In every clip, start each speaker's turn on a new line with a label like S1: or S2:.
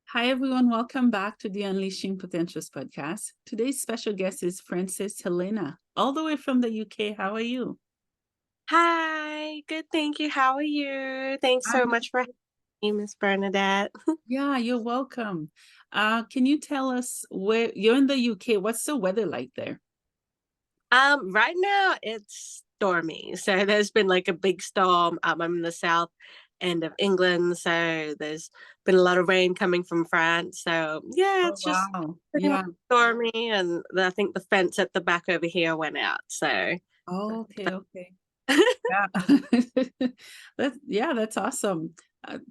S1: Hi, everyone. Welcome back to the Unleashing Potentials podcast. Today's special guest is Frances Helena, all the way from the UK. How are you?
S2: Hi, good, thank you. How are you? Thanks so
S1: Um,
S2: much for having me, Miss Bernadette.
S1: yeah, you're welcome. Can you tell us where you're in the UK? What's the weather like there?
S2: Right now it's stormy. So there's been like a big storm. I'm in the south end of England, so there's been a lot of rain coming from France. So yeah,
S1: Oh,
S2: it's just
S1: wow.
S2: pretty much
S1: Yeah.
S2: stormy, and I think the fence at the back over here went out. So
S1: Oh, okay. Okay. Yeah. That's awesome.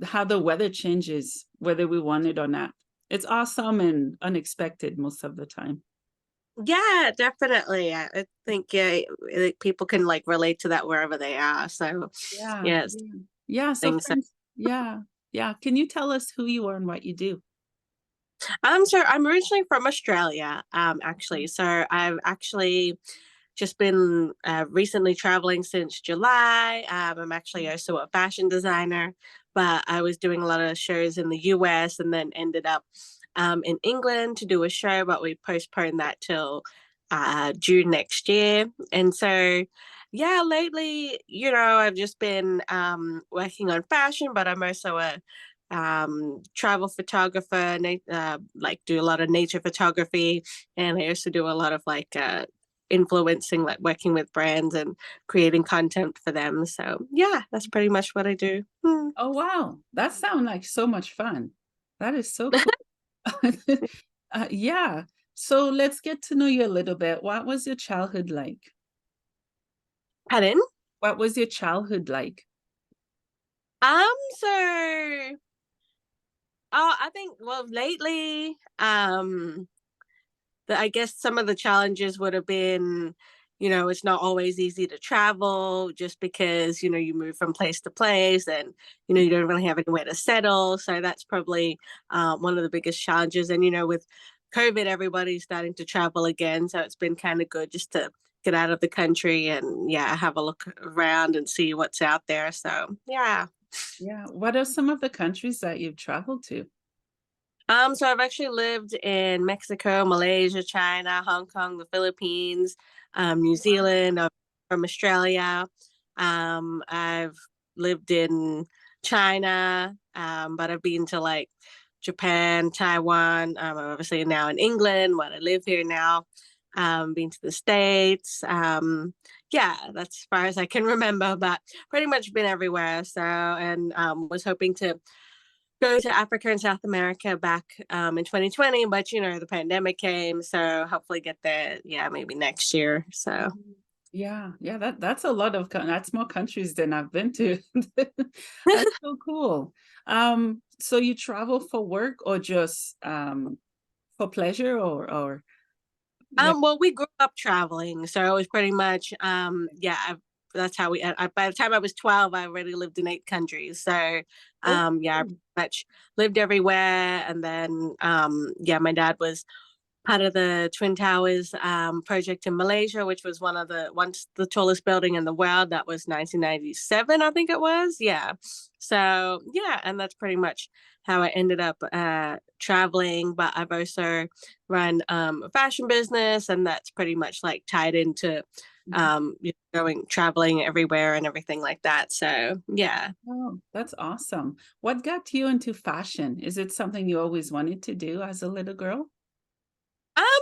S1: How the weather changes, whether we want it or not. It's awesome and unexpected most of the time.
S2: yeah, definitely. I think people can like relate to that wherever they are. So
S1: Yeah,
S2: yeah, it's
S1: yeah. Yeah, so
S2: things.
S1: friends, yeah, yeah. Can you tell us who you are and what you do?
S2: So I'm originally from Australia,
S1: Mm.
S2: actually. So I've actually just been recently traveling since July. I'm actually also a fashion designer, but I was doing a lot of shows in the US and then ended up in England to do a show, but we postponed that till June next year. And so, yeah, lately, I've just been working on fashion, but I'm also a travel photographer, like do a lot of nature photography, and I also do a lot of like influencing, like working with brands and creating content for them. So yeah, that's pretty much what I do. Hmm.
S1: Oh, wow. That sounds like so much fun. That is so cool. Yeah. So let's get to know you a little bit. What was your childhood like?
S2: Pardon?
S1: What was your childhood like?
S2: So I think, well, lately, I guess some of the challenges would have been, it's not always easy to travel just because, you move from place to place and, you don't really have anywhere to settle. So that's probably one of the biggest challenges. And, with COVID, everybody's starting to travel again. So it's been kind of good just to get out of the country and, yeah, have a look around and see what's out there. So, yeah.
S1: Yeah. What are some of the countries that you've traveled to?
S2: So I've actually lived in Mexico, Malaysia, China, Hong Kong, the Philippines, New Zealand. I'm from Australia. I've lived in China, but I've been to like Japan, Taiwan. I'm obviously now in England, but I live here now. Been to the States. Yeah, that's as far as I can remember, but pretty much been everywhere. So, and was hoping to go to Africa and South America back in 2020, but the pandemic came, so hopefully get there, yeah, maybe next year. So
S1: Mhm. Yeah, yeah, that's a lot of that's more countries than I've been to. That's so cool. So you travel for work or just for pleasure or yeah.
S2: well, we grew up traveling, so it was pretty much yeah, that's how by the time I was 12, I already lived in 8 countries. So
S1: Oh,
S2: yeah, I pretty
S1: cool.
S2: much lived everywhere. And then yeah, my dad was part of the Twin Towers project in Malaysia, which was once the tallest building in the world. That was 1997, I think it was. Yeah. So yeah, and that's pretty much how I ended up traveling. But I've also run a fashion business, and that's pretty much like tied into
S1: Mhm.
S2: going traveling everywhere and everything like that. So yeah.
S1: Oh, that's awesome. What got you into fashion? Is it something you always wanted to do as a little girl?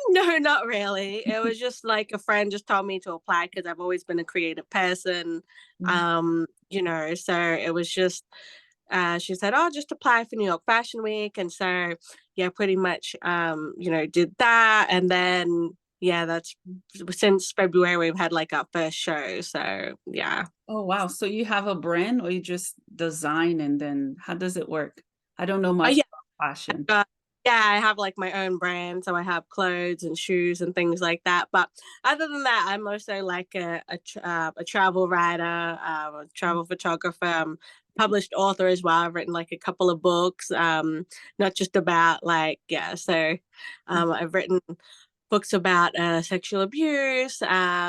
S2: No, not really. It was just like a friend just told me to apply because I've always been a creative person.
S1: Mhm.
S2: So it was just she said, "Oh, just apply for New York Fashion Week." And so yeah, pretty much did that. And then yeah, that's since February we've had like our first show. So yeah.
S1: Oh, wow. So you have a brand or you just design and then how does it work? I don't know much
S2: Yeah.
S1: about fashion.
S2: Uh, yeah, I have like my own brand, so I have clothes and shoes and things like that. But other than that, I'm also like a travel writer, a travel photographer, published author as well. I've written like a couple of books, not just about like yeah. So I've written books about sexual abuse.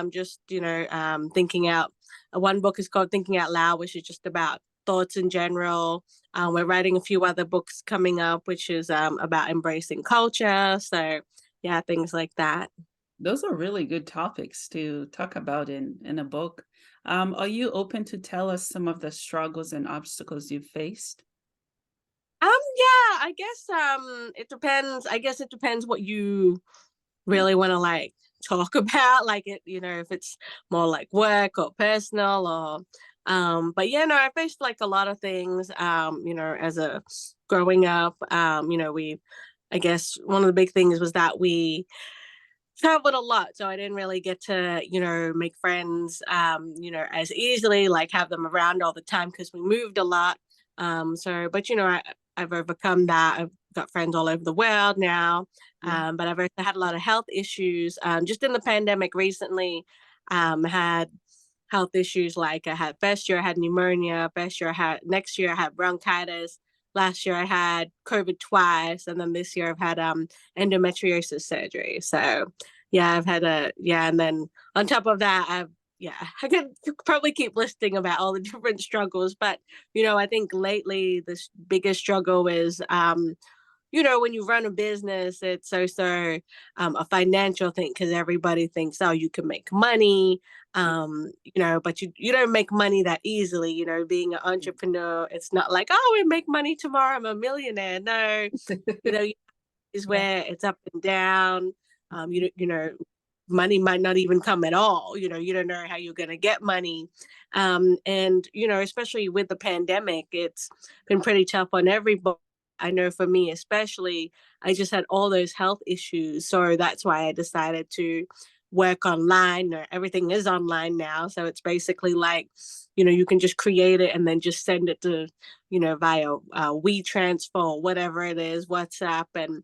S2: Just thinking out. One book is called Thinking Out Loud, which is just about thoughts in general. We're writing a few other books coming up, which is about embracing culture. So yeah, things like that.
S1: Those are really good topics to talk about in a book. Are you open to tell us some of the struggles and obstacles you've faced?
S2: Yeah, I guess it depends. I guess it depends what you
S1: Yeah.
S2: really want to like talk about, like it, if it's more like work or personal or but yeah, no, I faced like a lot of things as a growing up. We I guess one of the big things was that we traveled a lot, so I didn't really get to make friends as easily, like have them around all the time because we moved a lot. But I've overcome that. I've got friends all over the world now.
S1: Yeah.
S2: But I've also had a lot of health issues. Just in the pandemic recently, had health issues, like I had first year I had pneumonia, first year I had next year I had bronchitis, last year I had COVID twice, and then this year I've had endometriosis surgery. So yeah, I've had and then on top of that, I could probably keep listing about all the different struggles, but I think lately this biggest struggle is when you run a business, it's also a financial thing because everybody thinks, oh, you can make money, but you don't make money that easily. Being an entrepreneur, it's not like, oh, we make money tomorrow, I'm a millionaire. No, is
S1: Yeah.
S2: where it's up and down. Money might not even come at all. You don't know how you're going to get money. And especially with the pandemic, it's been pretty tough on everybody. I know for me, especially, I just had all those health issues. So that's why I decided to work online. Everything is online now. So it's basically like, you can just create it and then just send it to, via WeTransfer, whatever it is, WhatsApp, and,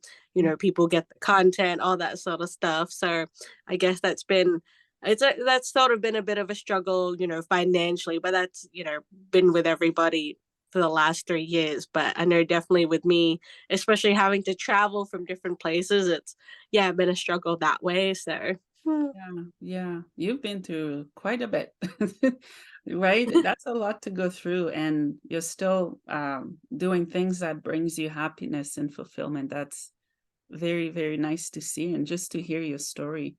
S2: people get the content, all that sort of stuff. So I guess that's sort of been a bit of a struggle, financially, but that's, been with everybody for the last 3 years. But I know definitely with me, especially having to travel from different places, it's been a struggle that way. So
S1: Yeah, yeah. You've been through quite a bit, right? That's a lot to go through, and you're still doing things that brings you happiness and fulfillment. That's very, very nice to see, and just to hear your story.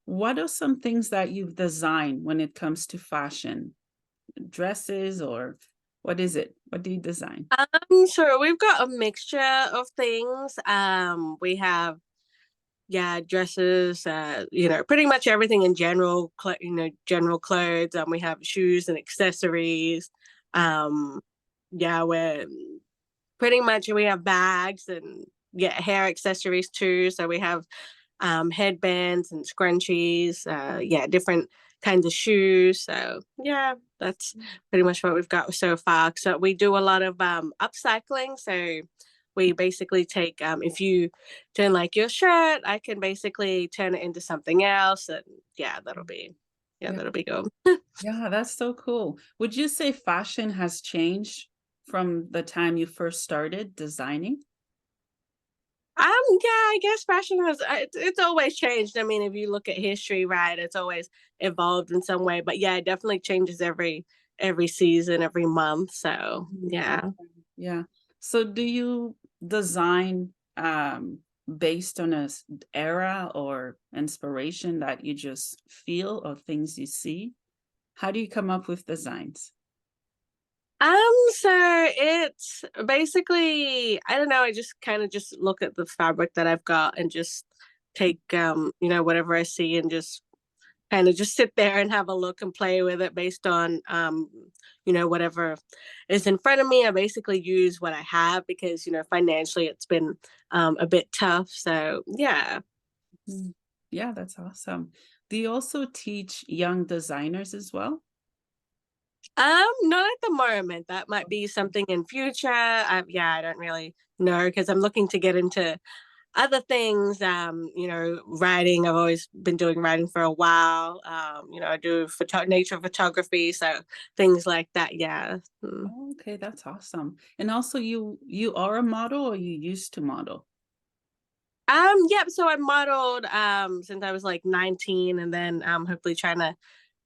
S1: What are some things that you've designed when it comes to fashion? Dresses or what is it? What do you design?
S2: so we've got a mixture of things. We have dresses, pretty much everything in general, general clothes. We have shoes and accessories. Um, we're pretty much we have bags and hair accessories too. So we have headbands and scrunchies, different kinds of shoes. So yeah, that's pretty much what we've got so far. So we do a lot of upcycling. So we basically take if you turn like your shirt, I can basically turn it into something else, and
S1: Yeah,
S2: that'll be good.
S1: yeah, that's so cool. Would you say fashion has changed from the time you first started designing?
S2: I guess fashion has it's always changed. I mean, if you look at history, right, it's always evolved in some way. But yeah, it definitely changes every season, every month. So yeah.
S1: Yeah. So do you design based on era or inspiration that you just feel or things you see? How do you come up with designs?
S2: So it's basically, I don't know, I just kind of just look at the fabric that I've got and just take whatever I see and just kind of just sit there and have a look and play with it based on whatever is in front of me. I basically use what I have because financially it's been a bit tough. So yeah.
S1: Mm. Yeah, that's awesome. Do you also teach young designers as well?
S2: Not at the moment. That might be something in future. I don't really know because I'm looking to get into other things. Writing. I've always been doing writing for a while. I do nature photography, so things like that. Yeah. Mm.
S1: Oh, okay, that's awesome. And also you are a model or you used to model?
S2: Yep. So I modeled since I was like 19, and then hopefully trying to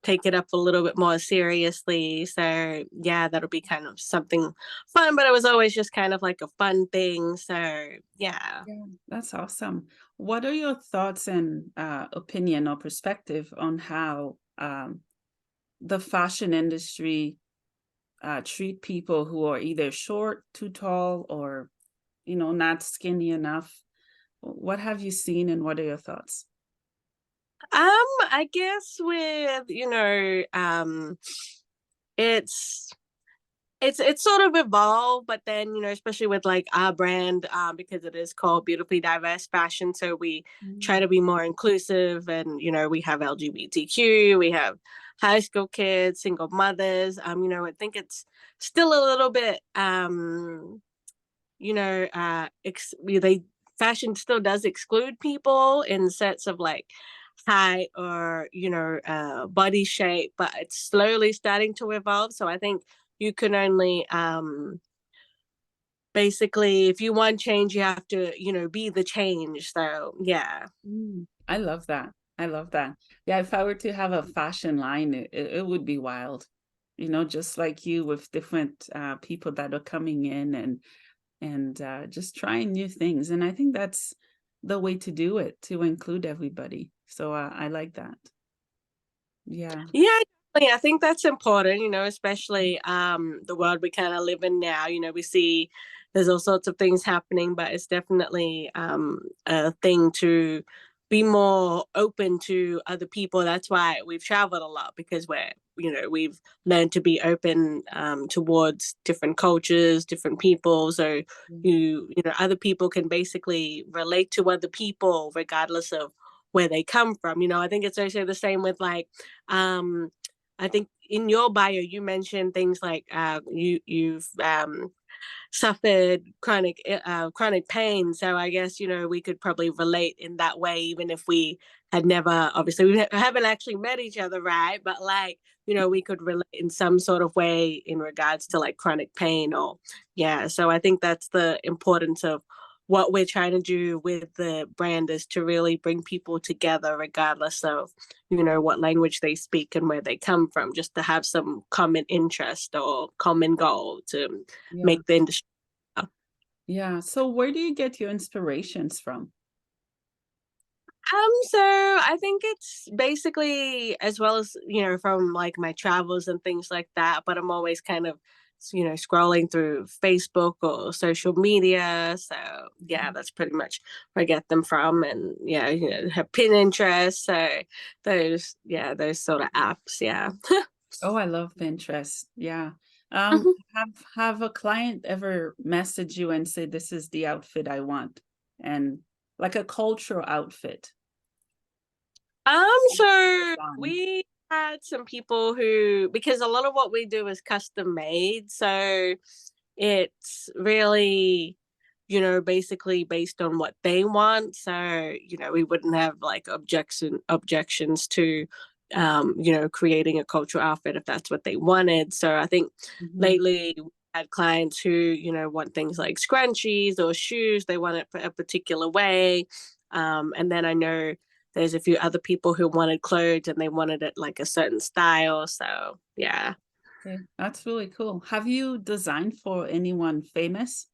S2: take it up a little bit more seriously. So yeah, that'll be kind of something fun, but it was always just kind of like a fun thing. So yeah.
S1: Yeah, that's awesome. What are your thoughts and opinion or perspective on how the fashion industry treat people who are either short, too tall, or not skinny enough? What have you seen, and what are your thoughts?
S2: I guess with, it's it's sort of evolved, but then, especially with like our brand, because it is called Beautifully Diverse Fashion, so we try
S1: Mm,
S2: to be more inclusive, and we have LGBTQ, we have high school kids, single mothers. I think it's still a little bit, they fashion still does exclude people in sets of like height or body shape, but it's slowly starting to evolve. So I think you can only basically, if you want change, you have to be the change. So yeah.
S1: I love that. I love that. Yeah, if I were to have a fashion line, it would be wild. Just like you, with different people that are coming in and just trying new things. And I think that's the way to do it, to include everybody. So I like that. Yeah.
S2: Yeah, definitely. I think that's important, especially the world we kind of live in now. We see there's all sorts of things happening, but it's definitely a thing to be more open to other people. That's why we've traveled a lot, because we've learned to be open towards different cultures, different people. So
S1: Mm.
S2: other people can basically relate to other people regardless of where they come from. I think it's also the same with like um, I think in your bio you mentioned things like you've suffered chronic pain. So I guess we could probably relate in that way, even if we had never, obviously we haven't actually met each other, right? But like we could relate in some sort of way in regards to like chronic pain, or yeah. So I think that's the importance of what we're trying to do with the brand, is to really bring people together regardless of what language they speak and where they come from, just to have some common interest or common goal to
S1: Yeah.
S2: make the industry.
S1: Yeah. So where do you get your inspirations from?
S2: So I think it's basically, as well as, from like my travels and things like that, but I'm always kind of, scrolling through Facebook or social media. So yeah,
S1: Mhm.
S2: that's pretty much where I get them from. And yeah, have Pinterest. So those sort of apps. Yeah.
S1: Oh, I love Pinterest. Yeah. Have a client ever message you and say, this is the outfit I want? And like a cultural outfit.
S2: So
S1: Design.
S2: we had some people who, because a lot of what we do is custom made, so it's really, basically based on what they want. So, we wouldn't have like objections to creating a cultural outfit if that's what they wanted. So I think
S1: Mhm.
S2: lately we had clients who, want things like scrunchies or shoes, they want it for a particular way. And then I know there's a few other people who wanted clothes and they wanted it like a certain style. So yeah.
S1: Okay, that's really cool. Have you designed for anyone famous?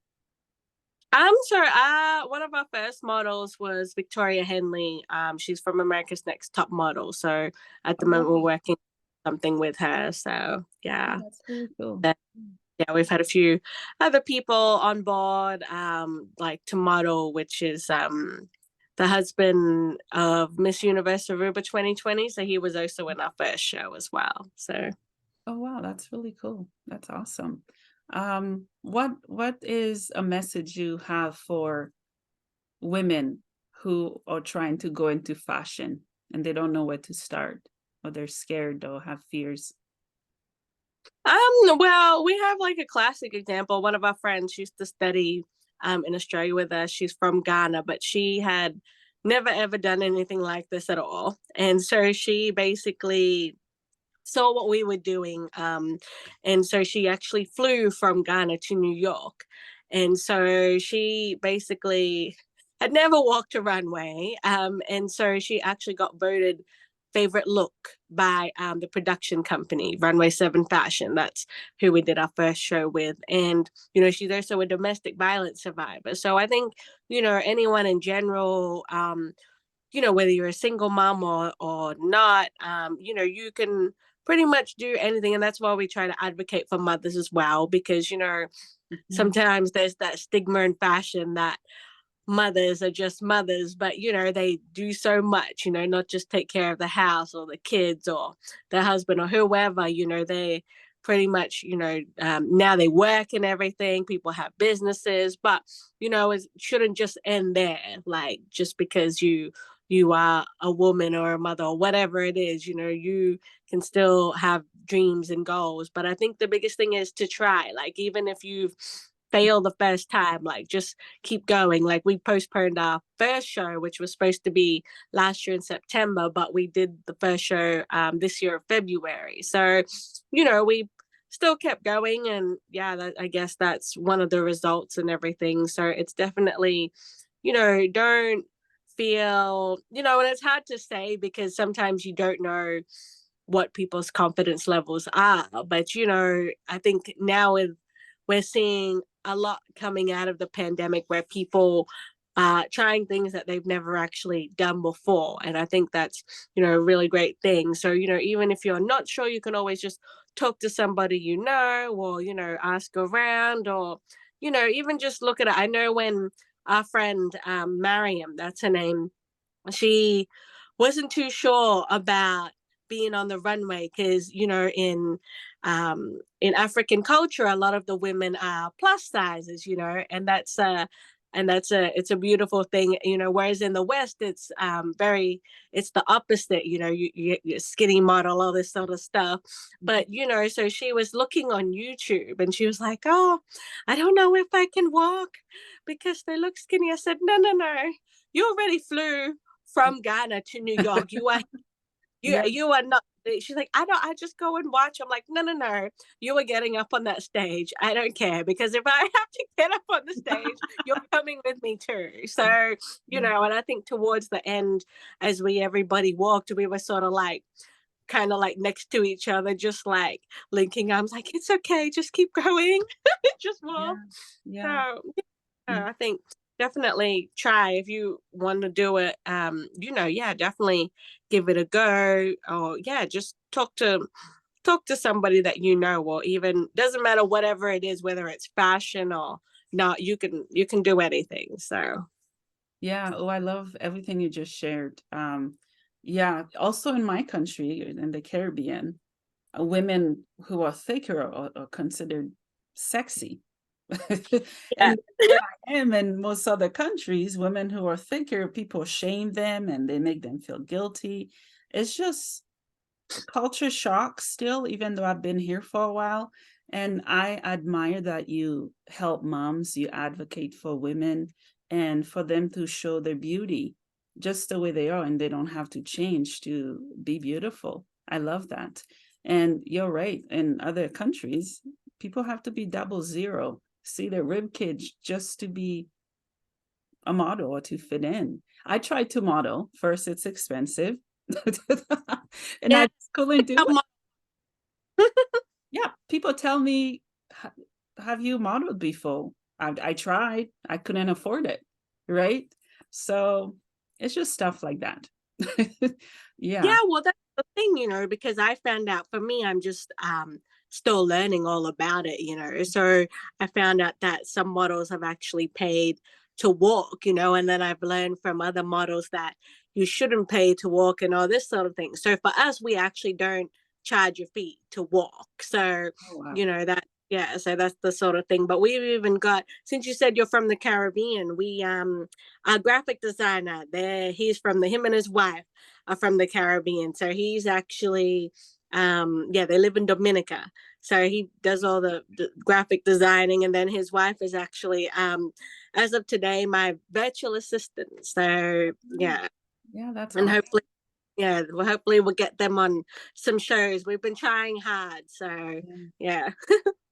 S2: One of our first models was Victoria Henley. She's from America's Next Top Model. So at the
S1: Oh,
S2: moment
S1: wow.
S2: we're working something with her. So
S1: Oh,
S2: yeah.
S1: that's really cool.
S2: But, yeah, we've had a few other people on board, like to model, which is the husband of Miss Universe Aruba 2020. So he was also in our first show as well. So
S1: Oh, wow, that's really cool. That's awesome. What is a message you have for women who are trying to go into fashion and they don't know where to start, or they're scared or have fears?
S2: well, we have like a classic example. One of our friends used to study in Australia with us. She's from Ghana, but she had never ever done anything like this at all. And so she basically saw what we were doing. And so she actually flew from Ghana to New York. And so she basically had never walked a runway. And so she actually got voted favorite look by the production company, Runway 7 Fashion. That's who we did our first show with. And, she's also a domestic violence survivor. So I think, anyone in general, whether you're a single mom or not, you can pretty much do anything. And that's why we try to advocate for mothers as well, because,
S1: Mhm.
S2: sometimes there's that stigma in fashion that mothers are just mothers, but they do so much, not just take care of the house or the kids or the husband or whoever, they pretty much, now they work and everything, people have businesses, but it shouldn't just end there, like just because you are a woman or a mother or whatever it is, you can still have dreams and goals. But I think the biggest thing is to try, like even if you've failed the first time, like just keep going. Like we postponed our first show, which was supposed to be last year in September, but we did the first show this year in February. So, we still kept going, and yeah, I guess that's one of the results and everything. So it's definitely, don't feel, and it's hard to say because sometimes you don't know what people's confidence levels are. But I think now we're seeing a lot coming out of the pandemic where people are trying things that they've never actually done before. And I think that's, a really great thing. So, even if you're not sure, you can always just talk to somebody or, ask around or, even just look at it. I know when our friend Mariam, that's her name, she wasn't too sure about being on the runway because in African culture a lot of the women are plus sizes, and it's a beautiful thing, whereas in the West it's very, it's the opposite, you skinny model, all this sort of stuff. But so she was looking on YouTube and she was like, oh, I don't know if I can walk because they look skinny. I said, no, no, no, you already flew from Ghana to New York.
S1: Yeah,
S2: You are not. She's like, I just go and watch. I'm like, no, no, no. You are getting up on that stage. I don't care because if I have to get up on the stage, you're coming with me too. So,
S1: yeah,
S2: and I think towards the end, as everybody walked, we were sort of like kind of like next to each other, just like linking arms, like, it's okay, just keep going. Just walk.
S1: yeah, yeah.
S2: So
S1: Mm.
S2: I think definitely try if you want to do it. Yeah, definitely give it a go, or yeah, just talk to somebody that or even doesn't matter whatever it is, whether it's fashion or not. You can do anything. So
S1: Yeah. Oh, I love everything you just shared. Yeah. Also in my country, in the Caribbean, women who are thicker are considered sexy.
S2: yeah,
S1: And where I am in most other countries, women who are thicker, people shame them and they make them feel guilty. It's just culture shock still, even though I've been here for a while. And I admire that you help moms, you advocate for women and for them to show their beauty just the way they are, and they don't have to change to be beautiful. I love that. And you're right, in other countries, people have to be double zero, see their rib cage just to be a model or to fit in. I tried to model. First, it's expensive. And
S2: yeah.
S1: I just couldn't do it. Yeah, people tell me, Have you modeled before?" I tried, I couldn't afford it, right? So it's just stuff like that. Yeah,
S2: Yeah, well, that's the thing, because I found out, for me, I'm just still learning all about it, So I found out that some models have actually paid to walk, and then I've learned from other models that you shouldn't pay to walk and all this sort of thing. So for us, we actually don't charge a fee to walk. So,
S1: oh wow.
S2: that, yeah, so that's the sort of thing. But we've even got, since you said you're from the Caribbean, our graphic designer there, him and his wife are from the Caribbean. So he's actually, they live in Dominica. So he does all the graphic designing, and then his wife is actually, as of today, my virtual assistant. So
S1: Mm,
S2: yeah,
S1: yeah, that's
S2: and
S1: awesome.
S2: hopefully, yeah, well, hopefully we'll get them on some shows. We've been trying hard. So
S1: Yeah.
S2: yeah,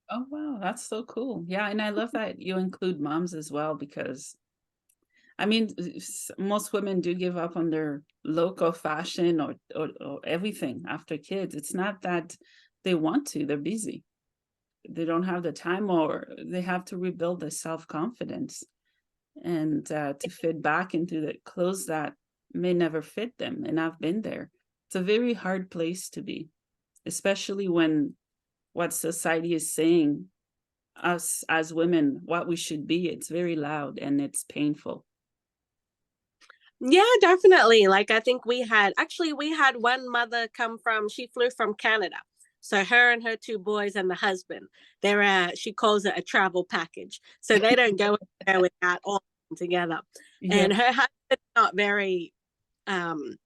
S1: Oh wow, that's so cool. Yeah, and I love that you include moms as well because I mean, most women do give up on their local fashion or everything after kids. It's not that they want to, they're busy. They don't have the time, or they have to rebuild their self-confidence and to fit back into the clothes that may never fit them. And I've been there. It's a very hard place to be, especially when what society is saying us as women, what we should be, it's very loud and it's painful.
S2: Yeah, definitely. Like I think we had one mother come from, she flew from Canada. So her and her two boys and the husband, they're she calls it a travel package. So they don't go anywhere without all together.
S1: Yeah.
S2: And her husband's not very um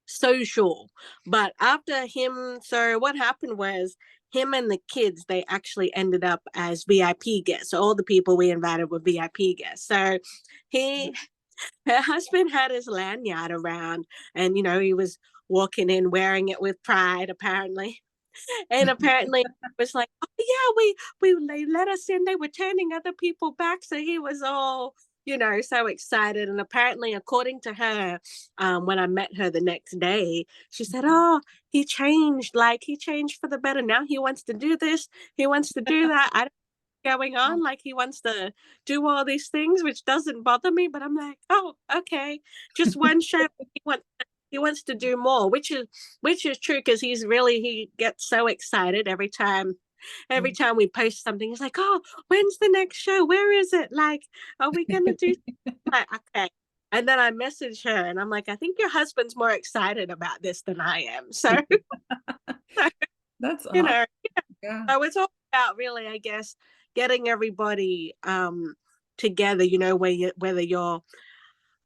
S2: social. But after him, so what happened was him and the kids, they actually ended up as VIP guests. So all the people we invited were VIP guests. So he her husband had his lanyard around, and he was walking in wearing it with pride apparently. And apparently it was like, oh yeah, we they let us in, they were turning other people back, so he was all so excited. And apparently, according to her, when I met her the next day, she said, oh, he changed for the better. Now he wants to do this, he wants to do that. I going on, like he wants to do all these things, which doesn't bother me, but I'm like, oh, okay, just one show. He wants to do more, which is true, because he gets so excited every time we post something. He's like, oh, when's the next show, where is it, like, are we gonna do like, okay. And then I message her and I'm like, I think your husband's more excited about this than I am. So
S1: That's
S2: you
S1: awesome.
S2: know
S1: Yeah.
S2: so it's all about, really, I guess, getting everybody together, whether you're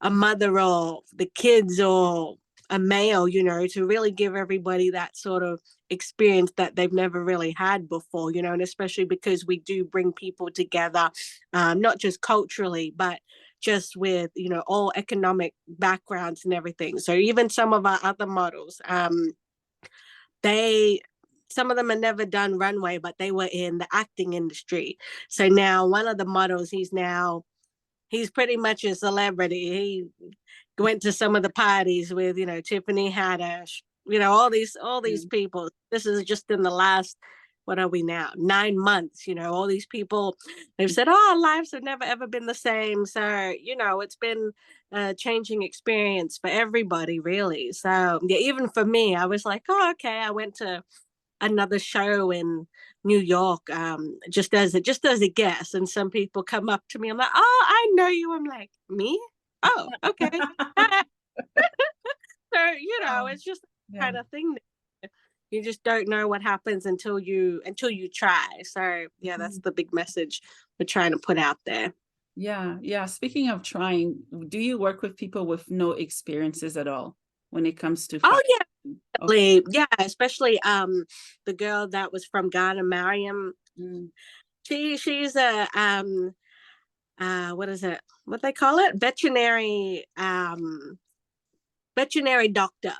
S2: a mother or the kids or a male, to really give everybody that sort of experience that they've never really had before, and especially because we do bring people together, not just culturally, but just with, all economic backgrounds and everything. So even some of our other models, they some of them had never done runway, but they were in the acting industry. So now one of the models, he's pretty much a celebrity. He went to some of the parties with, Tiffany Haddish, all these
S1: Mm.
S2: people. This is just in the last, what are we now, 9 months. All these people, they've said, oh, our lives have never ever been the same. So it's been a changing experience for everybody, really. So yeah, even for me, I was like, oh, okay. I went to another show in New York, just as a guest, and some people come up to me. I'm like, oh, I know you. I'm like, me? Oh, okay. So
S1: Wow.
S2: it's just the
S1: Yeah.
S2: kind of thing that you just don't know what happens until you try. So yeah, that's
S1: Mhm.
S2: the big message we're trying to put out there.
S1: Yeah. Yeah. Speaking of trying, do you work with people with no experiences at all when it comes to
S2: Oh
S1: fashion?
S2: yeah,
S1: Okay.
S2: yeah, especially the girl that was from Ghana, Mariam.
S1: Mm.
S2: She's a what is it, what they call it, veterinary doctor,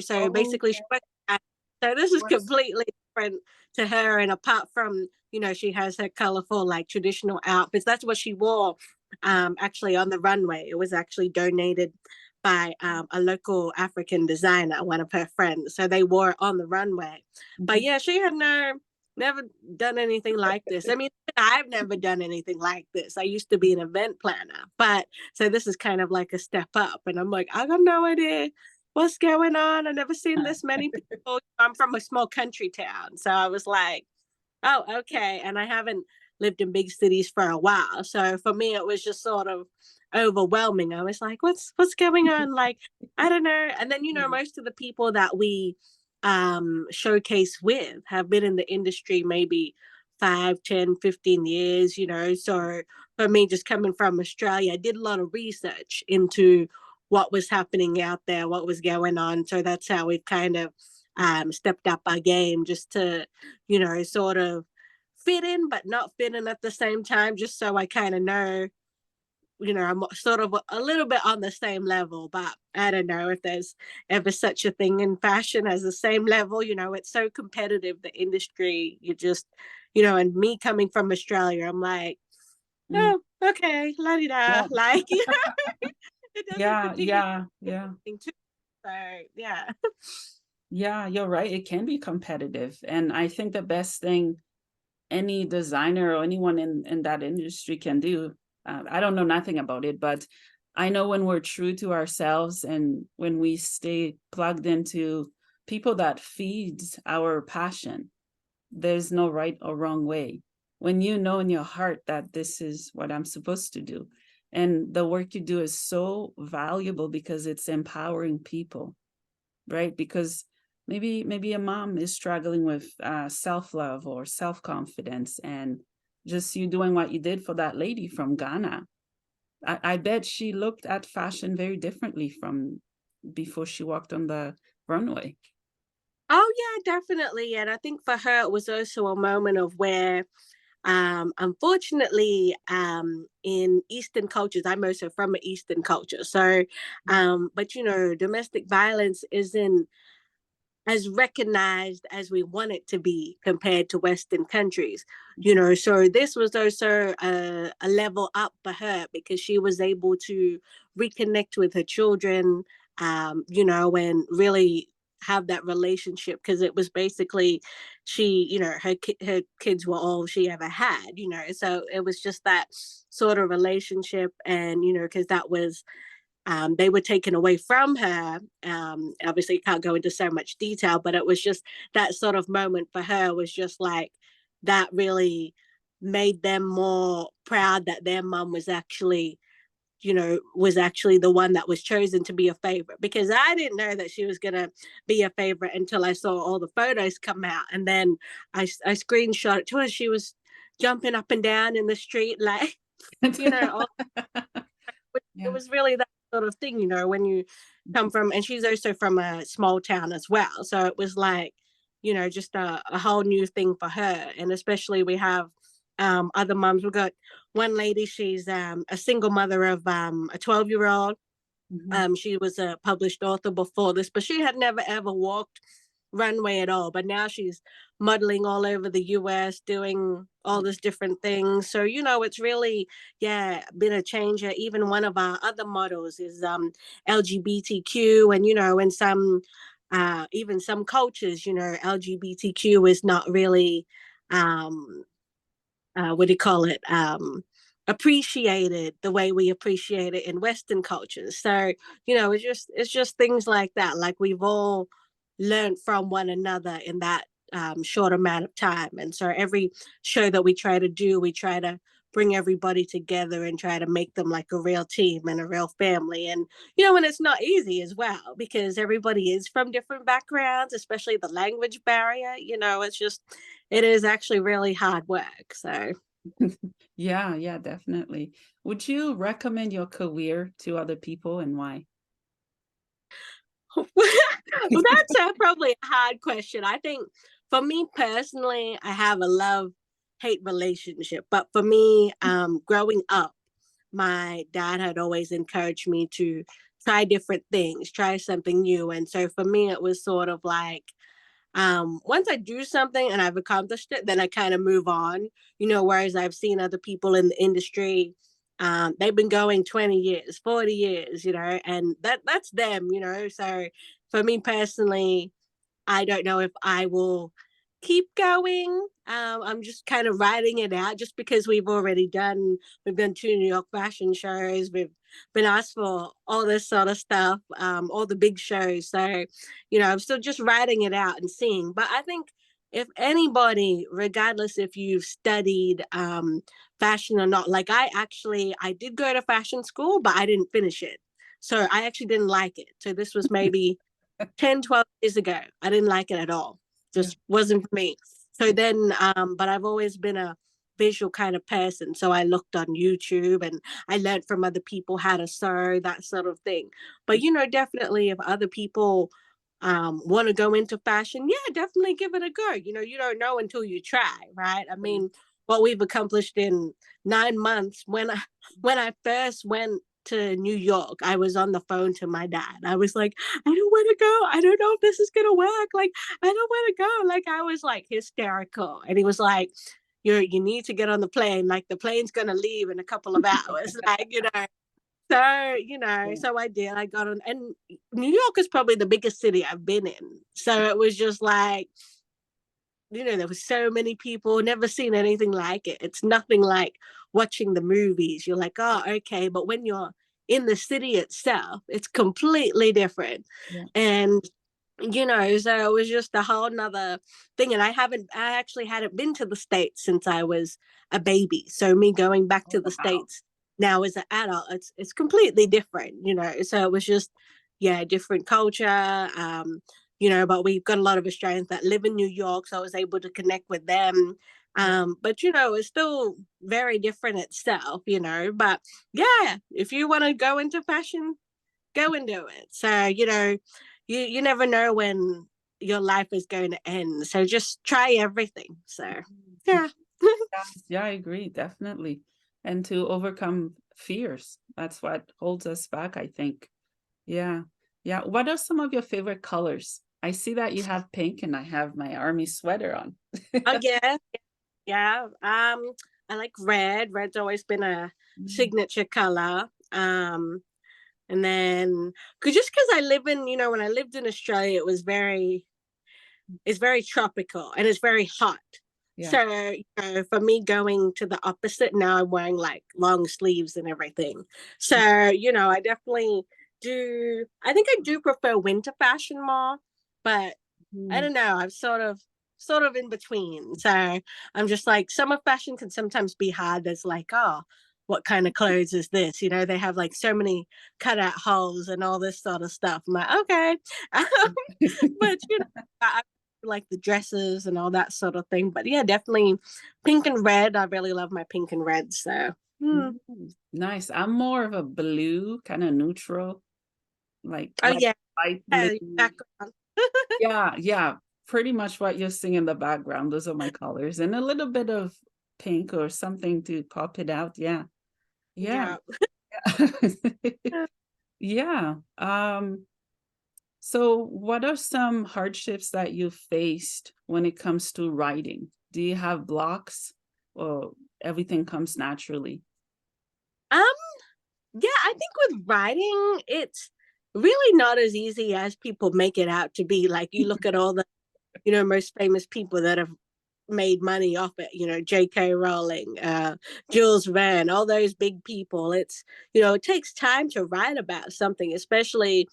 S2: so
S1: Oh,
S2: basically so this is
S1: works.
S2: completely different to her. And apart from, she has her colorful, like, traditional outfits, that's what she wore actually on the runway. It was actually donated by a local African designer, one of her friends, so they wore it on the runway. But
S1: Mhm.
S2: yeah, she had never done anything like this. I mean, I've never done anything like this. I used to be an event planner, but so this is kind of like a step up. And I'm like, I got no idea what's going on. I've never seen this many people. I'm from a small country town. So I was like, oh, okay. And I haven't lived in big cities for a while. So for me, it was just sort of overwhelming. I was like, what's going on? Like, I don't know. And then,
S1: Yeah.
S2: most of the people that we showcase with have been in the industry maybe 5, 10, 15 years, So for me, just coming from Australia, I did a lot of research into what was happening out there, what was going on. So that's how we've kind of stepped up our game, just to, sort of fit in, but not fit in at the same time, just so I kind of know, I'm sort of a little bit on the same level. But I don't know if there's ever such a thing in fashion as the same level. It's so competitive, the industry. And me coming from Australia, I'm like,
S1: Mm.
S2: oh, okay, la di da,
S1: Yeah.
S2: like, doesn't
S1: Yeah,
S2: particularly
S1: yeah,
S2: do
S1: yeah.
S2: anything too. So yeah.
S1: Yeah, you're right. It can be competitive. And I think the best thing any designer or anyone in that industry can do, I don't know nothing about it, but I know when we're true to ourselves and when we stay plugged into people that feeds our passion, there's no right or wrong way. When you know in your heart that this is what I'm supposed to do, and the work you do is so valuable because it's empowering people, right? Because maybe a mom is struggling with self-love or self-confidence, and just you doing what you did for that lady from Ghana. I bet she looked at fashion very differently from before she walked on the runway.
S2: Oh yeah, definitely. And I think for her it was also a moment of where unfortunately, in Eastern cultures, I'm also from an Eastern culture. So, but you know, domestic violence isn't as recognized as we want it to be compared to Western countries, you know. So this was also a level up for her because she was able to reconnect with her children, you know, and really have that relationship because it was basically she, you know, her kids were all she ever had, you know. So it was just that sort of relationship, and you know, because that was they were taken away from her. Obviously, can't go into so much detail, but it was just that sort of moment for her was just like that really made them more proud that their mum was actually, you know, was actually the one that was chosen to be a favorite, because I didn't know that she was going to be a favorite until I saw all the photos come out. And then I screenshot it to her. She was jumping up and down in the street, like, you know, all it
S1: Yeah.
S2: was really that sort of thing, you know, when you come from, and she's also from a small town as well. So it was like, you know, just a whole new thing for her. And especially we have other moms. We've got one lady, she's a single mother of a 12-year-old.
S1: Mhm.
S2: She was a published author before this, but she had never ever walked runway at all. But now she's modeling all over the US, doing all this different things. So, you know, it's really, yeah, been a changer. Even one of our other models is LGBTQ, and, you know, in some, even some cultures, you know, LGBTQ is not really um, what do you call it, appreciated the way we appreciate it in Western cultures. So you know, it's just things like that, like we've all learned from one another in that short amount of time. And so every show that we try to do, we try to bring everybody together and try to make them like a real team and a real family. And you know, and it's not easy as well because everybody is from different backgrounds, especially the language barrier. You know, it's just, it is actually really hard work. So
S1: Yeah, yeah, definitely. Would you recommend your career to other people and why?
S2: well, that's probably a hard question. I think for me personally, I have a love hate relationship. But for me, growing up, my dad had always encouraged me to try different things, try something new. And so for me, it was sort of like, once I do something and I've accomplished it, then I kind of move on, you know, whereas I've seen other people in the industry, they've been going 20 years, 40 years, you know, and that's them, you know. So for me personally, I don't know if I will keep going. I'm just kind of writing it out just because we've done two New York fashion shows. We've been asked for all this sort of stuff, all the big shows. So, you know, I'm still just writing it out and seeing. But I think if anybody, regardless if you've studied fashion or not, like I did go to fashion school, but I didn't finish it. So I actually didn't like it. So this was maybe 10, 12 years ago. I didn't like it at all.
S1: Yeah.
S2: Just wasn't for me. So then, but I've always been a visual kind of person. So I looked on YouTube and I learned from other people how to sew, that sort of thing. But, you know, definitely if other people want to go into fashion, yeah, definitely give it a go. You know, you don't know until you try, right? I mean, what we've accomplished in 9 months when I first went to New York, I was on the phone to my dad. I was like, I don't want to go. I don't know if this is gonna work. Like, I don't want to go. Like, I was like hysterical. And he was like, you need to get on the plane. Like the plane's gonna leave in a couple of hours. Like, you know. So, you know,
S1: Yeah.
S2: so I did. I got on, and New York is probably the biggest city I've been in. So it was just like, you know, there was so many people, never seen anything like it. It's nothing like watching the movies. You're like, oh, okay. But when you're in the city itself, it's completely different.
S1: Yeah.
S2: And you know, so it was just a whole nother thing. And I actually hadn't been to the States since I was a baby. So me going back
S1: Oh,
S2: to the
S1: wow.
S2: States now as an adult, it's completely different, you know. So it was just, yeah, different culture. You know, but we've got a lot of Australians that live in New York, so I was able to connect with them.
S1: Yeah.
S2: But you know, it's still very different itself, you know. But yeah, if you want to go into fashion, go and do it. So, you know, you never know when your life is going to end. So just try everything. So
S1: Mhm.
S2: yeah.
S1: Yes, yeah, I agree, definitely. And to overcome fears. That's what holds us back, I think. Yeah. Yeah. What are some of your favorite colors? I see that you have pink and I have my army sweater on.
S2: Oh yeah. Yeah. I like red. Red's always been a
S1: Mm,
S2: signature color. And then cause just because I live in, you know, when I lived in Australia, it's very tropical and it's very hot.
S1: yeah.
S2: So, you know, for me going to the opposite, now I'm wearing like long sleeves and everything. So, you know, I definitely I think I do prefer winter fashion more, but I
S1: Mhm.
S2: don't know. I'm sort of in between. So I'm just like summer fashion can sometimes be hard. There's like, oh, what kind of clothes is this? You know, they have like so many cutout holes and all this sort of stuff. I'm like, okay. But you know, I like the dresses and all that sort of thing. But yeah, definitely pink and red. I really love my pink and red. So
S1: Mm, nice. I'm more of a blue, kind of neutral,
S2: oh
S1: like
S2: yeah,
S1: light blue.
S2: background.
S1: Yeah, yeah. Pretty much what you're seeing in the background. Those are my colors. And a little bit of pink or something to pop it out. Yeah. Yeah.
S2: Yeah.
S1: Yeah. So what are some hardships that you faced when it comes to writing? Do you have blocks or everything comes naturally?
S2: Um, yeah, I think with writing, it's really not as easy as people make it out to be. Like you look at all the, you know, most famous people that have made money off it, you know, J.K. Rowling, Jules Verne, all those big people. It's, you know, it takes time to write about something, especially,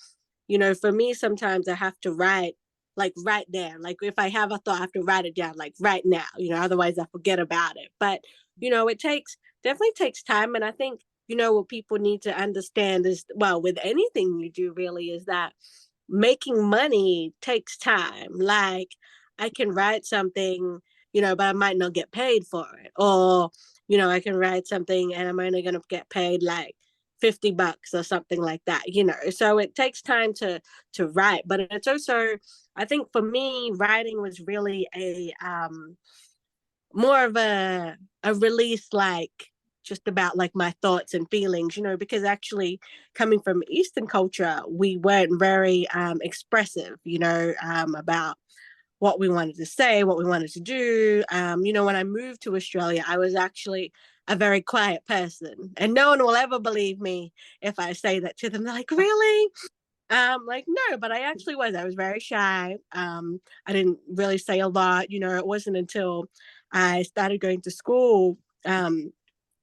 S2: you know, for me, sometimes I have to write like right there. Like if I have a thought, I have to write it down like right now, you know, otherwise I forget about it. But, you know, it definitely takes time. And I think, you know, what people need to understand is, well, with anything you do really is that making money takes time. Like I can write something, you know, but I might not get paid for it. Or, you know, I can write something and I'm only going to get paid like $50 or something like that, you know. So it takes time to write, but it's also, I think for me, writing was really a more of a release, like just about like my thoughts and feelings, you know, because actually coming from Eastern culture, we weren't very expressive, you know, about what we wanted to say, what we wanted to do. You know, when I moved to Australia, I was actually a very quiet person, and no one will ever believe me if I say that to them. They're like, "Really?" Like no, but I actually was. I was very shy. I didn't really say a lot. You know, it wasn't until I started going to school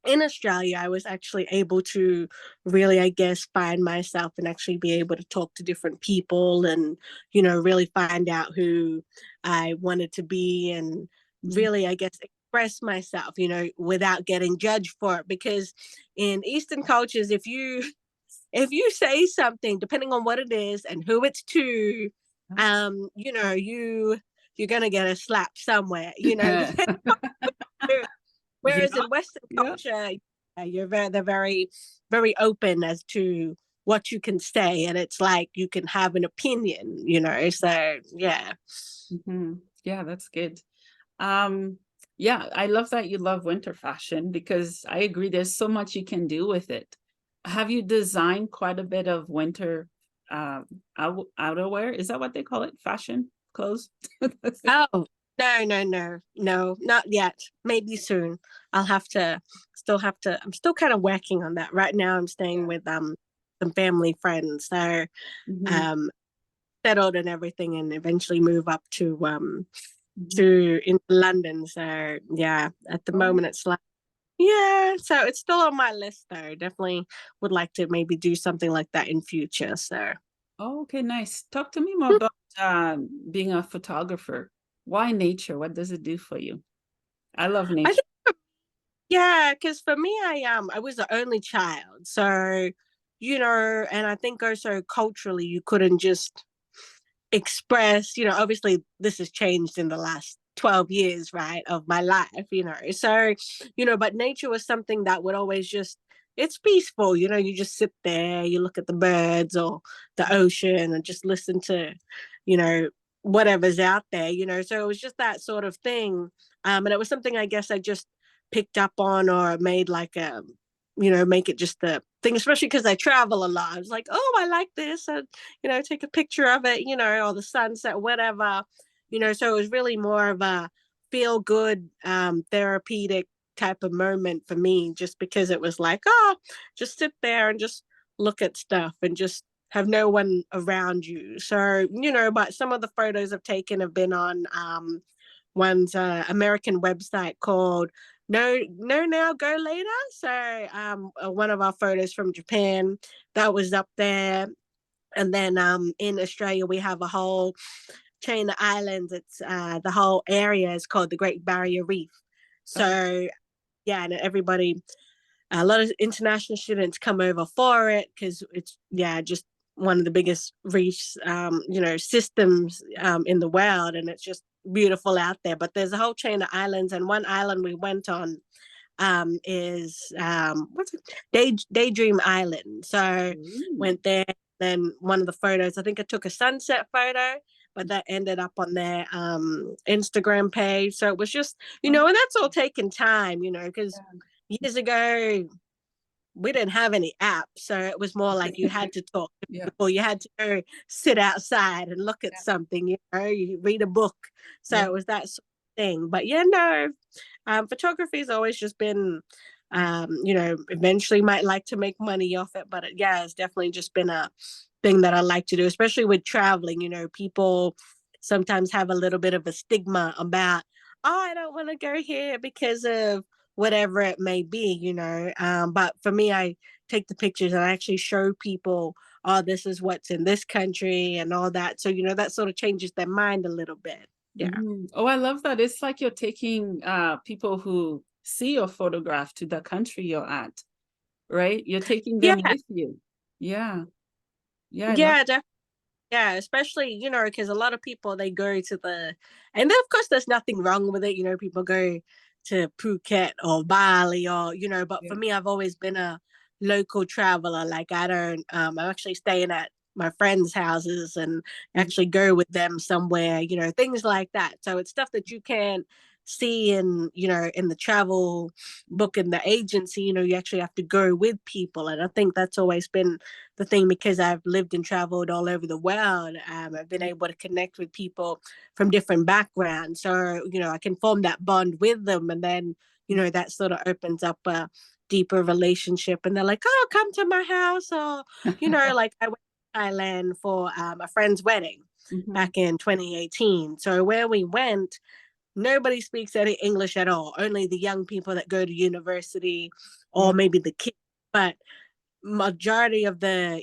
S2: in Australia, I was actually able to really, I guess, find myself and actually be able to talk to different people and, you know, really find out who I wanted to be and
S1: Mhm.
S2: really, I guess, express myself, you know, without getting judged for it. Because in Eastern cultures, if you say something, depending on what it is and who it's to, you know, you're gonna get a slap somewhere, you know, depending on
S1: Yeah,
S2: whereas in Western
S1: yeah.
S2: culture, they're very, very open as to what you can say, and it's like you can have an opinion, you know. So yeah.
S1: Mhm. Yeah, that's good. Um, yeah, I love that you love winter fashion because I agree there's so much you can do with it. Have you designed quite a bit of winter outerwear? Is that what they call it? Fashion clothes?
S2: Oh. No, not yet. Maybe soon. I'll have to I'm still kind of working on that. Right now I'm staying
S1: Yeah.
S2: with some family friends. So
S1: Hmm.
S2: um settled and everything and eventually move up
S1: Hmm.
S2: to in London. So yeah, at the
S1: Oh,
S2: moment it's like yeah, so it's still on my list though. Definitely would like to maybe do something like that in future. So
S1: oh, okay, nice. Talk to me more about being a photographer. Why nature? What does it do for you? I love
S2: I
S1: nature.
S2: think yeah, because for me, I was the only child, so and I think also culturally, you couldn't just express. Obviously, this has changed in the last 12 years, right, of my life. So but nature was something that would always just it's peaceful. You just sit there, you look at the birds or the ocean, and just listen to, you know, whatever's out there. So it was just that sort of thing, and it was something I guess I just picked up on or made like a make it just the thing, especially because I travel a lot. I was like, oh, I like this, and take a picture of it, or the sunset, whatever. So it was really more of a feel good, therapeutic type of moment for me, just because it was like, oh, just sit there and just look at stuff and just have no one around you. So, but some of the photos I've taken have been on one's American website called No Now Go Later. So one of our photos from Japan that was up there. And then in Australia we have a whole chain of islands. It's the whole area is called the Great Barrier Reef.
S1: Oh,
S2: So yeah, and everybody, a lot of international students come over for it because it's just one of the biggest reefs systems in the world, and it's just beautiful out there. But there's a whole chain of islands, and one island we went on is what's it? Daydream Island. So
S1: ooh.
S2: went there. Then one of the photos, I think I took a sunset photo, but that ended up on their Instagram page. So it was just,
S1: Oh,
S2: and that's all taking time, because
S1: yeah.
S2: years ago we didn't have any apps, so it was more like you had to talk to
S1: Yeah.
S2: people. You had to go sit outside and look at
S1: Yeah.
S2: something. You read a book. So
S1: Yeah.
S2: it was that sort of thing. But yeah, no, photography has always just been, eventually might like to make money off it, but yeah, it's definitely just been a thing that I like to do, especially with traveling. People sometimes have a little bit of a stigma about, oh, I don't want to go here because of whatever it may be. But for me, I take the pictures and I actually show people, oh, this is what's in this country and all that. So, that sort of changes their mind a little bit. Yeah.
S1: Mhm. Oh, I love that. It's like you're taking people who see your photograph to the country you're at, right? You're taking them
S2: Yeah.
S1: with you. Yeah. Yeah, I love.
S2: Yeah. Yeah, especially, because a lot of people they go to and then of course there's nothing wrong with it. People go to Phuket or Bali or, but for
S1: Yeah.
S2: me, I've always been a local traveler. Like I don't, I'm actually staying at my friends' houses and
S1: Mhm.
S2: actually go with them somewhere, things like that. So it's stuff that you can't see in the travel book in the agency. You actually have to go with people. And I think that's always been the thing because I've lived and traveled all over the world. I've been able to connect with people from different backgrounds. So, I can form that bond with them. And then, that sort of opens up a deeper relationship. And they're like, oh, come to my house. Or, like I went to Thailand for a friend's wedding
S1: Mhm.
S2: back in 2018. So where we went, nobody speaks any English at all. Only the young people that go to university or
S1: Yeah.
S2: maybe the kids. But majority of the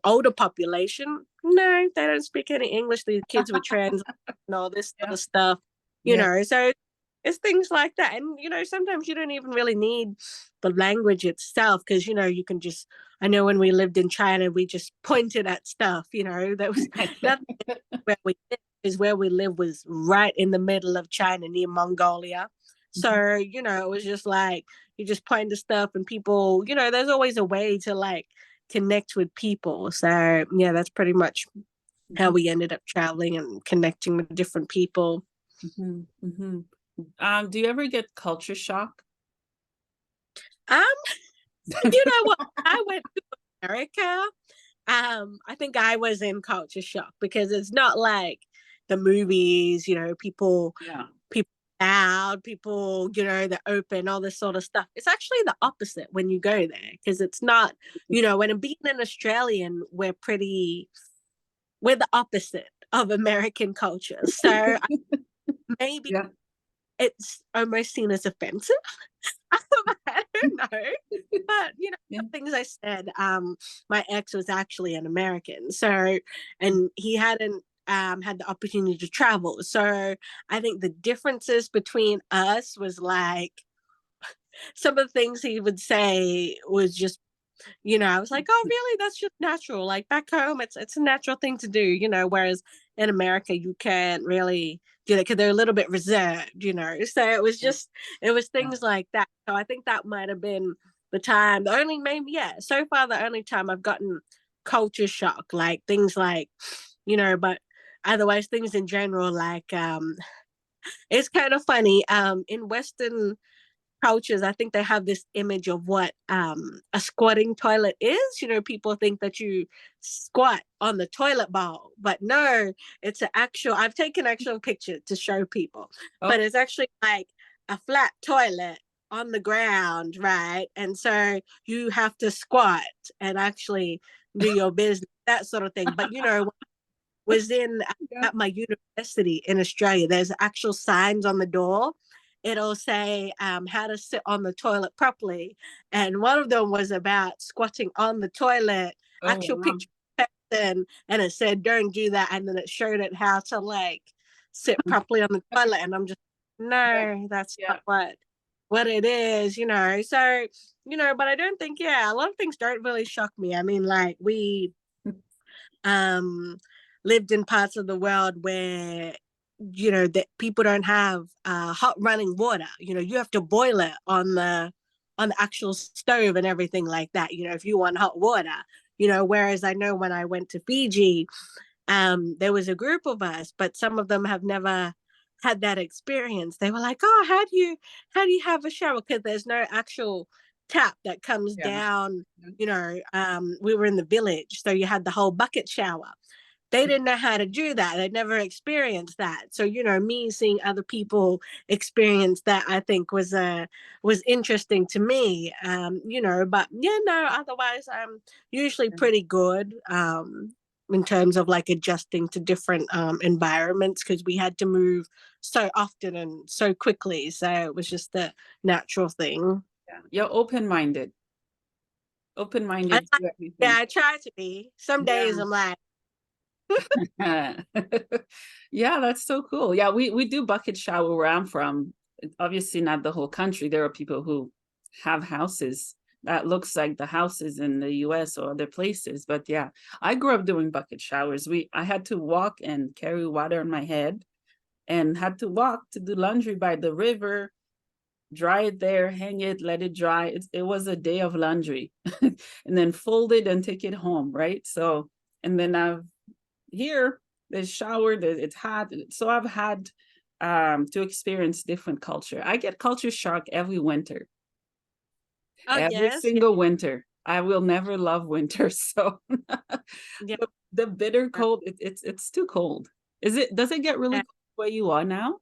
S2: older population, no, they don't speak any English. The kids were trans and all this sort
S1: Yeah.
S2: of stuff.
S1: Yeah.
S2: So it's things like that. And sometimes you don't even really need the language itself because you can just, I know when we lived in China we just pointed at stuff. That was nothing. Where we live is where we live was right in the middle of China near Mongolia.
S1: Mhm.
S2: So it was just like you just point to stuff and people, there's always a way to like connect with people. So yeah, that's pretty much how
S1: Mhm.
S2: we ended up traveling and connecting with different people.
S1: Mhm. Mhm. Do you ever get culture shock?
S2: Um, what? I went to America. I think I was in culture shock because it's not like the movies, people
S1: Yeah.
S2: people loud, people, they're open, all this sort of stuff. It's actually the opposite when you go there, because it's not, when I'm being an Australian, we're the opposite of American culture. So maybe
S1: Yeah.
S2: it's almost seen as offensive. I don't know. But
S1: Yeah.
S2: the things I said, my ex was actually an American. So, and he hadn't had the opportunity to travel. So I think the differences between us was like some of the things he would say was just, I was like, oh really? That's just natural. Like back home, it's a natural thing to do, whereas in America you can't really do that because they're a little bit reserved. So it was
S1: Yeah.
S2: things like that. So I think that might have been the time. The only maybe so far the only time I've gotten culture shock, like things like, but otherwise things in general, like it's kind of funny. In Western cultures, I think they have this image of what a squatting toilet is. People think that you squat on the toilet bowl, but no, it's an actual. I've taken actual picture to show people,
S1: Oh,
S2: but it's actually like a flat toilet on the ground, right? And so you have to squat and actually do your business, that sort of thing. But was in
S1: yeah.
S2: at my university in Australia. There's actual signs on the door. It'll say how to sit on the toilet properly, and one of them was about squatting on the toilet.
S1: Oh,
S2: Actual
S1: wow.
S2: picture and it said don't do that, and then it showed it how to like sit properly on the toilet, and I'm just
S1: Yeah.
S2: no, that's
S1: Yeah.
S2: not what it is. So but I don't think a lot of things don't really shock me. I mean, like we um lived in parts of the world where that people don't have hot running water. You have to boil it on the actual stove and everything like that, if you want hot water. Whereas I know when I went to Fiji, there was a group of us, but some of them have never had that experience. They were like, oh, how do you have a shower, because there's no actual tap that comes
S1: Yeah.
S2: down. We were in the village, so you had the whole bucket shower. They didn't know how to do that. They'd never experienced that. So, me seeing other people experience that, I think was interesting to me. But no, otherwise I'm usually pretty good in terms of like adjusting to different environments, because we had to move so often and so quickly. So it was just a natural thing.
S1: Yeah. You're open-minded.
S2: I,
S1: Open-minded to
S2: yeah,
S1: everything.
S2: I try to be. Some days
S1: Yeah.
S2: I'm like,
S1: Yeah, that's so cool. Yeah, we do bucket shower where I'm from. Obviously not the whole country. There are people who have houses that looks like the houses in the US or other places. But yeah, I grew up doing bucket showers. I had to walk and carry water on my head and had to walk to do laundry by the river, dry it there, hang it, let it dry. It was a day of laundry and then fold it and take it home, right? So, and then here there's shower, it's hot. So I've had to experience different culture. I get culture shock every winter,
S2: oh
S1: every
S2: yes, yeah,
S1: single winter. I will never love winter. So
S2: yeah.
S1: the bitter cold, it's too cold. Does it get really
S2: Yeah.
S1: cold where you are now?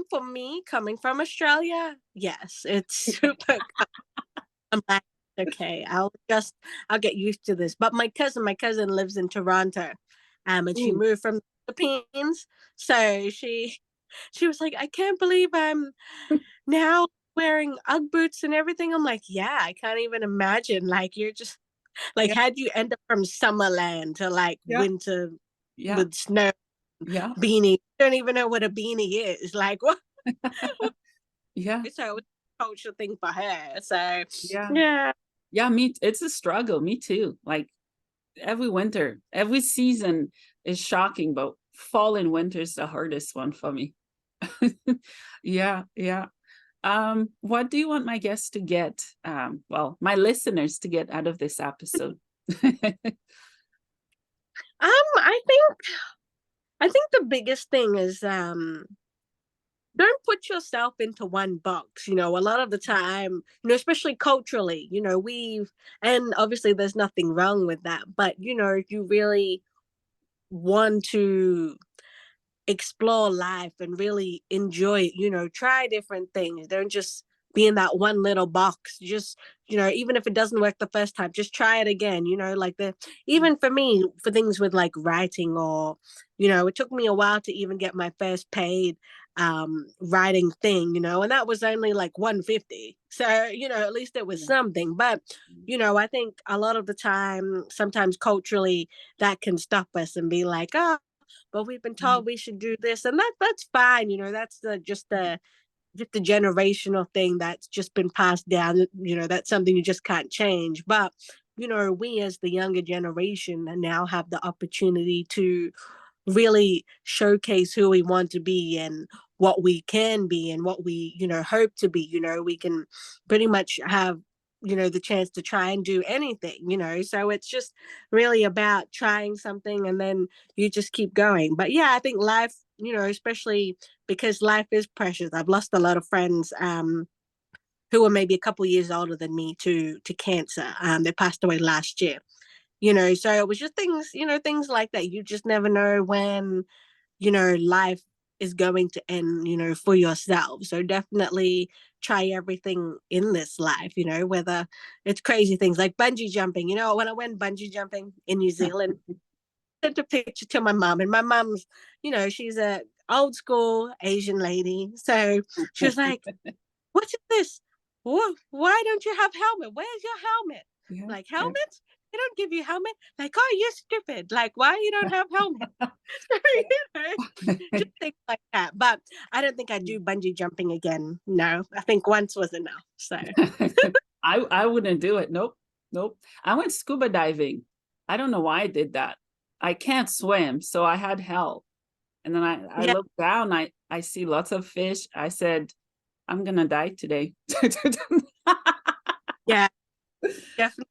S2: For me, coming from Australia, yes, it's super. I'm like, okay, I'll get used to this. But my cousin lives in Toronto, and she
S1: Ooh,
S2: moved from the Philippines, so she was like, I can't believe I'm now wearing UGG boots and everything. I'm like, yeah, I can't even imagine. Like, you're just like,
S1: yeah,
S2: how'd you end up from Summerland to like
S1: yeah,
S2: winter
S1: yeah,
S2: with snow
S1: yeah,
S2: beanie? Don't even know what a beanie is. Like, what?
S1: yeah,
S2: So it's a cultural thing for her. So
S1: yeah.
S2: yeah.
S1: Yeah, it's a struggle. Me too. Like every winter, every season is shocking, but fall and winter is the hardest one for me. Yeah, yeah. What do you want my guests to get? Well, my listeners to get out of this episode?
S2: I think the biggest thing is don't put yourself into one box. A lot of the time, especially culturally, and obviously there's nothing wrong with that, but if you really want to explore life and really enjoy it, try different things. Don't just be in that one little box. Just, even if it doesn't work the first time, just try it again. Like even for me, for things with like writing, or, it took me a while to even get my first paid writing thing, and that was only like 150. So, at least it was something. But, I think a lot of the time, sometimes culturally, that can stop us and be like, oh, but we've been told we should do this, and that's fine. That's just a generational thing that's just been passed down. That's something you just can't change. But we as the younger generation now have the opportunity to really showcase who we want to be and what we can be and what we hope to be. We can pretty much have the chance to try and do anything. So it's just really about trying something, and then you just keep going. But yeah, I think life, especially because life is precious. I've lost a lot of friends who were maybe a couple years older than me to cancer. They passed away last year. So it was just things, things like that. You just never know when, life is going to end, for yourself. So definitely try everything in this life, whether it's crazy things like bungee jumping. When I went bungee jumping in New Zealand, I sent a picture to my mom, and my mom's, she's a old school Asian lady. So she was like, "What is this? Why don't you have helmet? Where's your helmet?"
S1: Yeah,
S2: Like,
S1: yeah.
S2: helmet? They don't give you helmet. Like, oh, you're stupid. Like, why you don't have helmet? Just things like that. But I don't think I'd do bungee jumping again. No, I think once was enough. So
S1: I wouldn't do it. Nope. Nope. I went scuba diving. I don't know why I did that. I can't swim, so I had help. And then I
S2: yeah,
S1: looked down, I see lots of fish. I said, I'm gonna die today.
S2: yeah, definitely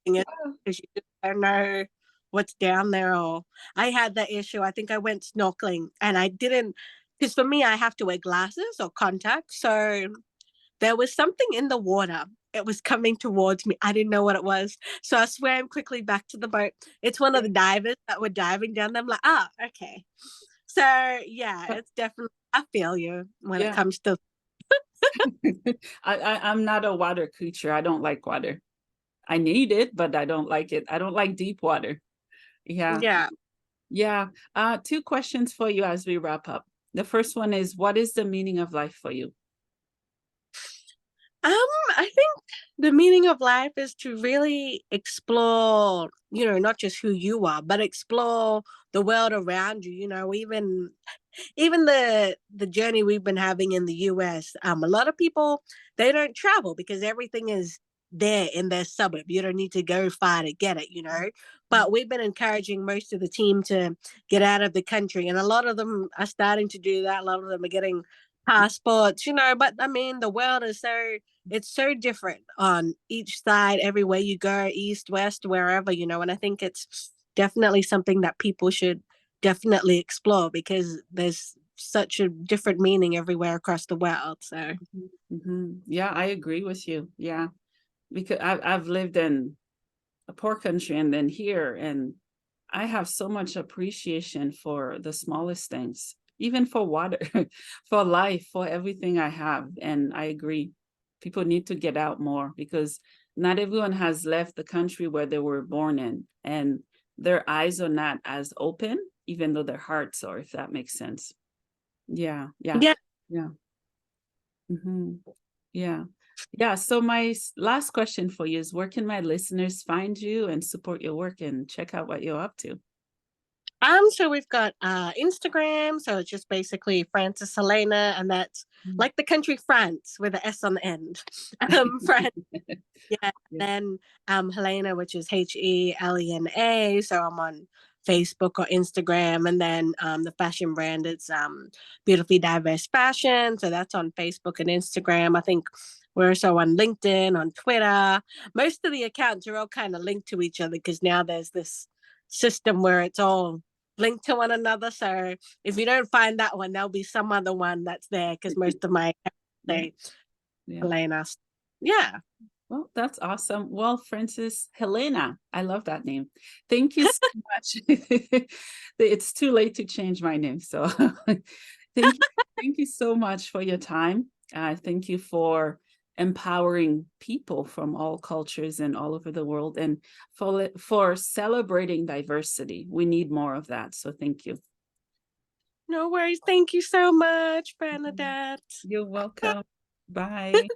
S1: Yeah.
S2: it, because you just don't know what's down there. Or I had that issue. I think I went snorkeling and I didn't, because for me I have to wear glasses or contacts. So there was something in the water. It was coming towards me. I didn't know what it was. So I swam quickly back to the boat. It's one of the divers that were diving down there. I'm like, ah, okay. So yeah, it's definitely, I feel you when it
S1: Yeah.
S2: comes to,
S1: I'm not a water creature. I don't like water. I need it, but I don't like it. I don't like deep water. Yeah.
S2: yeah.
S1: Yeah. Two questions for you as we wrap up. The first one is, what is the meaning of life for you?
S2: I think the meaning of life is to really explore, not just who you are, but explore the world around you, even the journey we've been having in the US. A lot of people, they don't travel because everything is there in their suburb. You don't need to go far to get it. But we've been encouraging most of the team to get out of the country, and a lot of them are starting to do that. A lot of them are getting passports, but I mean the world is so different on each side, everywhere you go, east, west, wherever, and I think it's definitely something that people should definitely explore, because there's such a different meaning everywhere across the world. So
S1: Yeah, I agree with you. Yeah, because I've lived in a poor country and then here, and I have so much appreciation for the smallest things, even for water, for life, for everything I have. And I agree, people need to get out more because not everyone has left the country where they were born in, and their eyes are not as open, even though their hearts are, if that makes sense. Yeah, yeah,
S2: yeah.
S1: yeah. Hmm. Yeah. Yeah. So my last question for you is, where can my listeners find you and support your work and check out what you're up to?
S2: So we've got Instagram, so it's just basically Frances Helena, and that's
S1: Mm.
S2: like the country France with an S on the end. France. Yeah,
S1: Yeah.
S2: then Helena, which is Helena. So I'm on Facebook or Instagram, and then the fashion brand is Beautifully Diverse Fashion. So that's on Facebook and Instagram. I think we're also on LinkedIn, on Twitter. Most of the accounts are all kind of linked to each other because now there's this system where it's all linked to one another. So if you don't find that one, there'll be some other one that's there because most of my accounts
S1: Yeah.
S2: say
S1: Yeah.
S2: Helena. Yeah.
S1: Well, that's awesome. Well, Frances Helena, I love that name. Thank you so much. It's too late to change my name. So thank you. Thank you so much for your time. Thank you for empowering people from all cultures and all over the world and for celebrating diversity. We need more of that. So thank you.
S2: No worries. Thank you so much, Bernadette.
S1: You're welcome. Bye.